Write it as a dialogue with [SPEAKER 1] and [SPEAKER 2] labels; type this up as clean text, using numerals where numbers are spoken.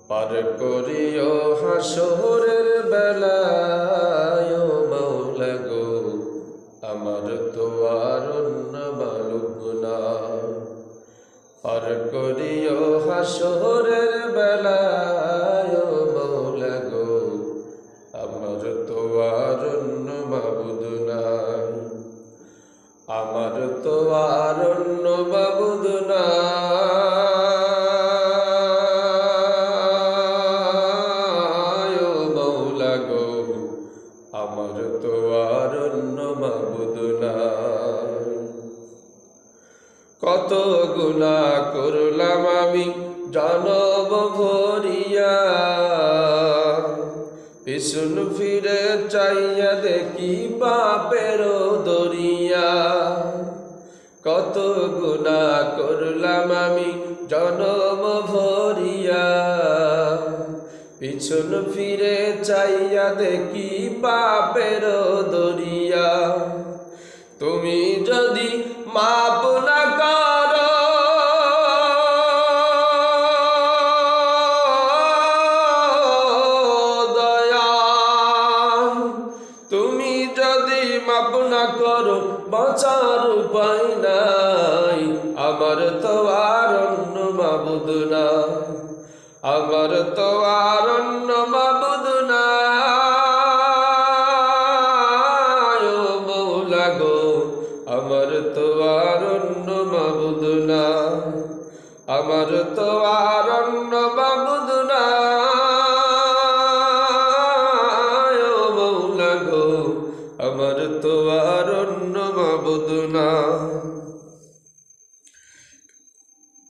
[SPEAKER 1] পার করিও হাসরের বেলায় ও মাওলা গো, আমার তো আর অন্য মালুক নাই। পার করিও হাসরের বেলায় ও মাওলা গো, আমার তো আর অন্য মাবুদ নাই। আমার তো আর অন্য মাবুদ নাই ও মাওলা গো, আমার তো আর অন্য মাবুদ নাই। কত গুনাহ করলাম আমি জনম ভরিয়া, পিছন ফিরে চাইয়া দেখি পাপের দরিয়া। কত গুনাহ করলাম আমি জনম ভরিয়া, পিছন ফিরে চাইয়া দেখি পাপের দরিয়া। তুমি যদি মাপ না করো দয়াল, তুমি যদি মাপ না করো বাঁচার উপায় নাই। আমার তো আর অন্য মাবুদ নাই, আমার তো আর অন্য মাবুদ নাই ও মাওলা গো, আমার তো আর অন্য মাবুদ নাই, আমার তো আর অন্য মাবুদ নাই।